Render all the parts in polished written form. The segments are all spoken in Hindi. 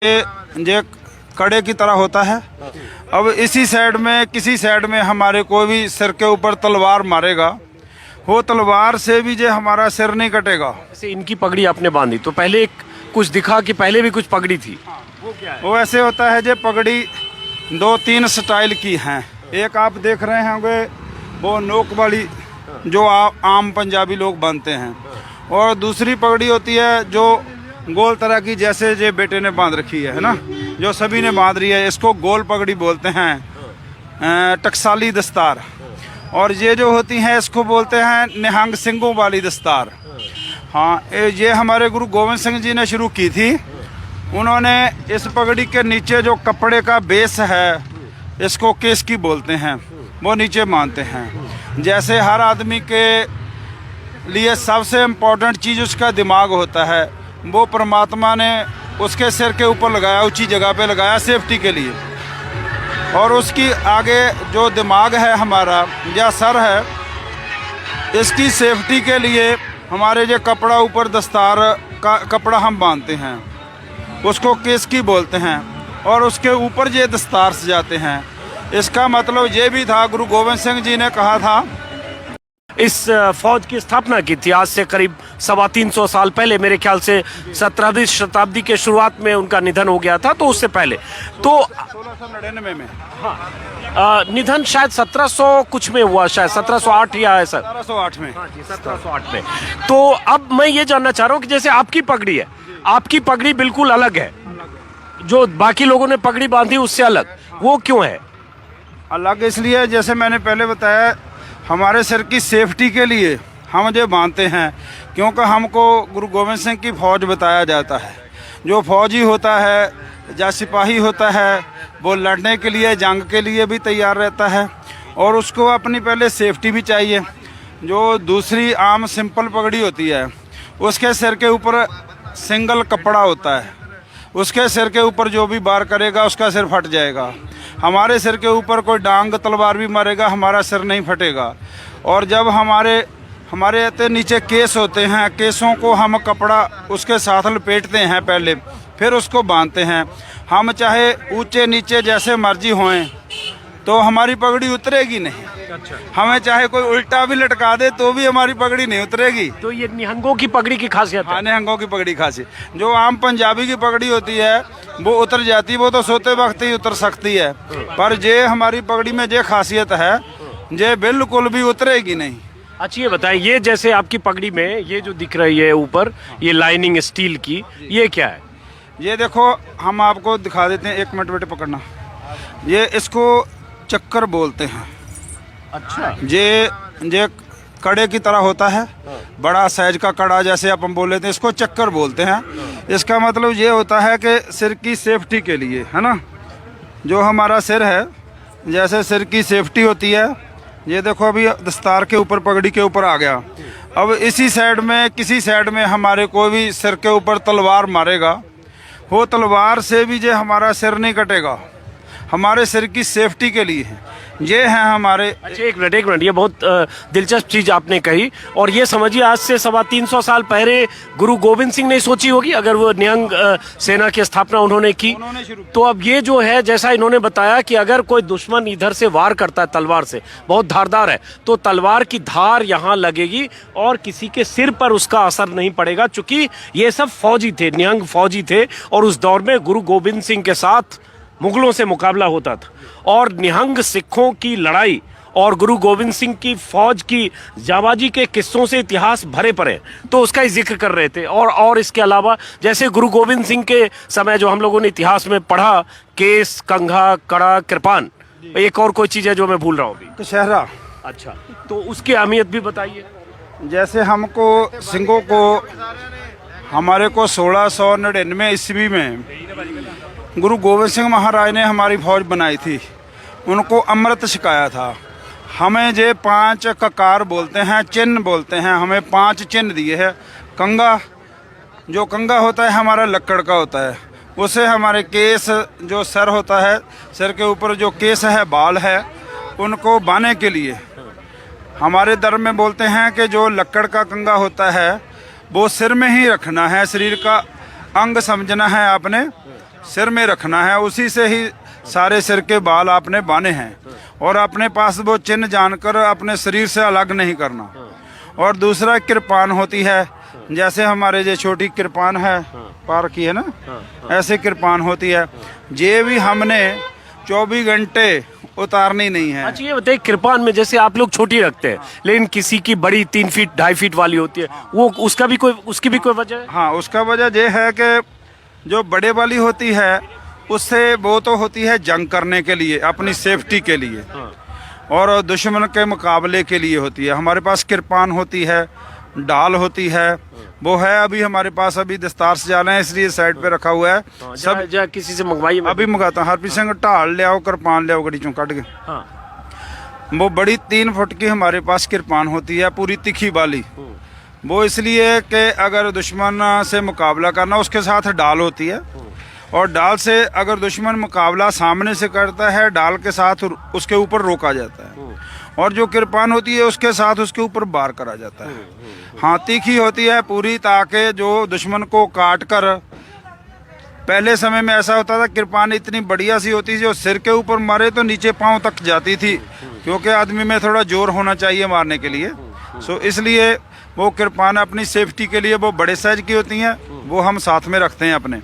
ये कड़े की तरह होता है। अब इसी साइड में किसी साइड में हमारे कोई भी सिर के ऊपर तलवार मारेगा, वो तलवार से भी जो हमारा सिर नहीं कटेगा। जैसे इनकी पगड़ी आपने बांधी तो पहले कुछ दिखा कि पहले भी कुछ पगड़ी थी। वो क्या है? वो ऐसे होता है, जो पगड़ी 2-3 स्टाइल की हैं। एक आप देख रहे होंगे वो नोक वाली, जो आम पंजाबी लोग बांधते हैं, और दूसरी पगड़ी होती है जो गोल तरह की, जैसे जे बेटे ने बांध रखी है ना, जो सभी ने बांध रही है। इसको गोल पगड़ी बोलते हैं, टकसाली दस्तार। और ये जो होती हैं इसको बोलते हैं निहंग सिंगों वाली दस्तार। हाँ, ये हमारे गुरु गोविंद सिंह जी ने शुरू की थी। उन्होंने इस पगड़ी के नीचे जो कपड़े का बेस है, इसको केस की बोलते हैं, वो नीचे मानते हैं। जैसे हर आदमी के लिए सबसे इम्पोर्टेंट चीज़ उसका दिमाग होता है, वो परमात्मा ने उसके सिर के ऊपर लगाया, ऊंची जगह पे लगाया सेफ्टी के लिए। और उसकी आगे जो दिमाग है हमारा या सर है, इसकी सेफ्टी के लिए हमारे जो कपड़ा ऊपर दस्तार का कपड़ा हम बांधते हैं, उसको केस की बोलते हैं, और उसके ऊपर ये दस्तार सजाते हैं। इसका मतलब ये भी था, गुरु गोविंद सिंह जी ने कहा था। इस फौज की स्थापना की थी आज से करीब 325 साल पहले, मेरे ख्याल से 17वीं शताब्दी के शुरुआत में उनका निधन हो गया था। तो उससे पहले तो 1699 में, निधन शायद 1700 कुछ में हुआ, शायद 1708 या ऐसा 1708 में। हाँ जी, 1708 में। तो अब मैं ये जानना चाह रहा हूँ कि जैसे आपकी पगड़ी है, आपकी पगड़ी बिल्कुल अलग है, जो बाकी लोगों ने पगड़ी बांधी उससे अलग, वो क्यों है अलग? इसलिए जैसे मैंने पहले बताया, हमारे सिर की सेफ्टी के लिए हम जो बांधते हैं, क्योंकि हमको गुरु गोविंद सिंह की फ़ौज बताया जाता है। जो फौजी होता है या सिपाही होता है, वो लड़ने के लिए, जंग के लिए भी तैयार रहता है, और उसको अपनी पहले सेफ्टी भी चाहिए। जो दूसरी आम सिंपल पगड़ी होती है, उसके सिर के ऊपर सिंगल कपड़ा होता है, उसके सिर के ऊपर जो भी वार करेगा उसका सिर फट जाएगा। हमारे सिर के ऊपर कोई डांग तलवार भी मारेगा, हमारा सिर नहीं फटेगा। और जब हमारे इतने नीचे केस होते हैं, केसों को हम कपड़ा उसके साथ लपेटते हैं पहले, फिर उसको बांधते हैं। हम चाहे ऊंचे नीचे जैसे मर्जी होएं, तो हमारी पगड़ी उतरेगी नहीं। अच्छा। हमें चाहे कोई उल्टा भी लटका दे तो भी हमारी पगड़ी नहीं उतरेगी। तो ये निहंगों की पगड़ी की खासियत है। हाँ, निहंगों की पगड़ी खासियत। जो आम पंजाबी की पगड़ी होती है वो उतर जाती, वो तो सोते वक्त ही उतर सकती है, पर ये हमारी पगड़ी में ये खासियत है, ये बिल्कुल भी उतरेगी नहीं। अच्छा, ये बताएं, ये जैसे आपकी पगड़ी में ये जो दिख रही है ऊपर, ये लाइनिंग स्टील की, ये क्या है? ये देखो, हम आपको दिखा देते हैं, 1 मिनट बेटे पकड़ना। ये इसको चक्कर बोलते हैं। अच्छा। ये कड़े की तरह होता है, बड़ा साइज का कड़ा, जैसे अपन बोल लेते हैं, इसको चक्कर बोलते हैं। इसका मतलब ये होता है कि सिर की सेफ्टी के लिए, है ना, जो हमारा सिर है, जैसे सिर की सेफ्टी होती है। ये देखो, अभी दस्तार के ऊपर, पगड़ी के ऊपर आ गया। अब इसी साइड में किसी साइड में हमारे कोई भी सिर के ऊपर तलवार मारेगा, वो तलवार से भी जो हमारा सिर नहीं कटेगा। हमारे सिर की सेफ्टी के लिए है, ये हैं हमारे। अच्छा, एक मिनट, ये बहुत दिलचस्प चीज आपने कही। और ये समझिए, आज से 325 साल पहले गुरु गोविंद सिंह ने सोची होगी, अगर वो निहंग सेना की स्थापना उन्होंने की, तो अब ये जो है, जैसा इन्होंने बताया कि अगर कोई दुश्मन इधर से वार करता है तलवार से, बहुत धारदार है, तो तलवार की धार यहाँ लगेगी और किसी के सिर पर उसका असर नहीं पड़ेगा, चूंकि ये सब फौजी थे, निहंग फौजी थे। और उस दौर में गुरु गोविंद सिंह के साथ मुगलों से मुकाबला होता था, और निहंग सिखों की लड़ाई और गुरु गोविंद सिंह की फौज की जाबाजी के किस्सों से इतिहास भरे पड़े, तो उसका ही जिक्र कर रहे थे। और इसके अलावा, जैसे गुरु गोविंद सिंह के समय जो हम लोगों ने इतिहास में पढ़ा, केस, कंघा, कड़ा, कृपान, एक और कोई चीज़ है जो मैं भूल रहा हूँ अभी, कशहरा। अच्छा, तो उसकी अहमियत भी बताइए। जैसे हमको सिंगों को, हमारे को 1699 ईस्वी में गुरु गोविंद सिंह महाराज ने हमारी फौज बनाई थी, उनको अमृत सिखाया था। हमें जे 5 ककार बोलते हैं, चिन्ह बोलते हैं, हमें 5 चिन्ह दिए हैं। कंगा, जो कंगा होता है हमारा लक्कड़ का होता है, उसे हमारे केस, जो सर होता है, सिर के ऊपर जो केस है, बाल है, उनको बांधने के लिए हमारे धर्म में बोलते हैं कि जो लक्कड़ का कंगा होता है वो सिर में ही रखना है, शरीर का अंग समझना है आपने, सिर में रखना है, उसी से ही सारे सिर के बाल आपने बांधे हैं। और अपने पास वो चिन्ह जानकर अपने शरीर से अलग नहीं करना। और दूसरा कृपान होती है, जैसे हमारे जो छोटी कृपान है पार की है ना, ऐसे कृपान होती है, ये भी हमने 24 घंटे उतारनी नहीं है। अच्छा ये बताइए, कृपान में जैसे आप लोग छोटी रखते हैं, लेकिन किसी की बड़ी 3 फीट 2.5 फीट वाली होती है, वो उसकी भी कोई वजह है? हाँ, उसका वजह ये है कि जो बड़े वाली होती है उससे वो तो होती है जंग करने के लिए, अपनी सेफ्टी के लिए और दुश्मन के मुकाबले के लिए होती है। हमारे पास कृपान होती है, ढाल होती है, वो है अभी हमारे पास, अभी दस्तार से जा रहे हैं इसलिए साइड पे रखा हुआ है। सब जा किसी से मंगवाइए, अभी मंगाता हूँ। हरप्रीत सिंह ढाल ले आओ, कृपान ले आओ गड़ी चों कट के। वो बड़ी 3 फुट की हमारे पास कृपान होती है, पूरी तिखी वाली। वो इसलिए कि अगर दुश्मन से मुकाबला करना, उसके साथ ढाल होती है और ढाल से अगर दुश्मन मुकाबला सामने से करता है, ढाल के साथ उसके ऊपर रोका जाता है। और जो कृपान होती है उसके साथ उसके ऊपर वार करा जाता है। हाँ, तीखी होती है पूरी, ताकि जो दुश्मन को काट कर, पहले समय में ऐसा होता था कृपान इतनी बढ़िया सी होती थी, जो सिर के ऊपर मारे तो नीचे पांव तक जाती थी, क्योंकि आदमी में थोड़ा जोर होना चाहिए मारने के लिए। सो इसलिए वो कृपान अपनी सेफ्टी के लिए वो बड़े साइज की होती हैं, वो हम साथ में रखते हैं अपने।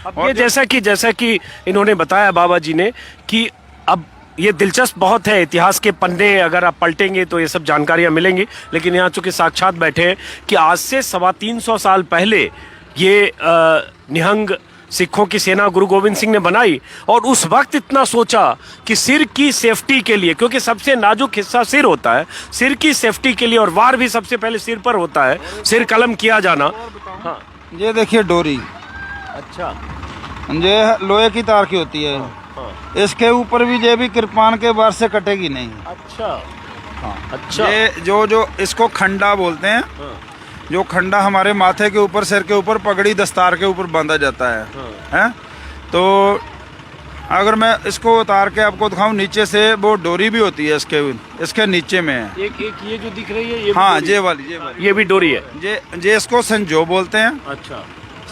अब ये जैसा कि इन्होंने बताया बाबा जी ने कि अब ये दिलचस्प बहुत है, इतिहास के पन्ने अगर आप पलटेंगे तो ये सब जानकारियां मिलेंगी, लेकिन यहाँ चूंकि साक्षात बैठे हैं कि आज से 325 साल पहले ये निहंग सिखों की सेना गुरु गोविंद सिंह ने बनाई, और उस वक्त इतना सोचा कि सिर की सेफ्टी के लिए, क्योंकि सबसे नाजुक हिस्सा सिर होता है, सिर की सेफ्टी के लिए, और वार भी सबसे पहले सिर पर होता है, सिर कलम किया जाना। हाँ, ये देखिए डोरी, अच्छा, ये लोहे की तार की होती है। इसके ऊपर भी ये भी कृपान के वार से कटेगी नहीं। अच्छा, हाँ, अच्छा, ये जो इसको खंडा बोलते हैं, जो खंडा हमारे माथे के ऊपर, सिर के ऊपर, पगड़ी दस्तार के ऊपर बांधा जाता है, हैं? तो अगर मैं इसको उतार के आपको दिखाऊं, नीचे से वो डोरी भी होती है, इसके नीचे में है। एक ये जो दिख रही है, ये हाँ, ये वाली ये भी डोरी है। ये इसको संजो बोलते हैं। अच्छा,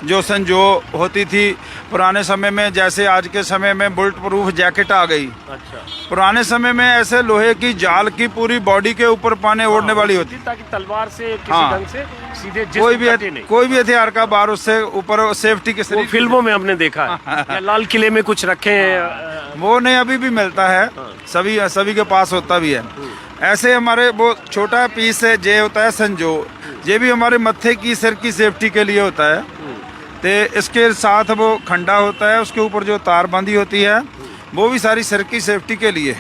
जो संजो होती थी पुराने समय में, जैसे आज के समय में बुलेट प्रूफ जैकेट आ गई। अच्छा, पुराने समय में ऐसे लोहे की जाल की पूरी बॉडी के ऊपर पाने ओढ़ने वाली होती, ताकि तलवार से किसी हाँ, ढंग से सीधे कोई भी हथियार का बार उससे ऊपर सेफ्टी के वो फिल्मों में हमने देखा है। या लाल किले में कुछ रखे हैं, वो नहीं, अभी भी मिलता है, सभी के पास होता भी है। ऐसे हमारे वो छोटा पीस है, जे होता है संजो, ये भी हमारे मत्थे की, सिर की सेफ्टी के लिए होता है। तो इसके साथ वो खंडा होता है, उसके ऊपर जो तार बंधी होती है, वो भी सारी सिर की सेफ्टी के लिए।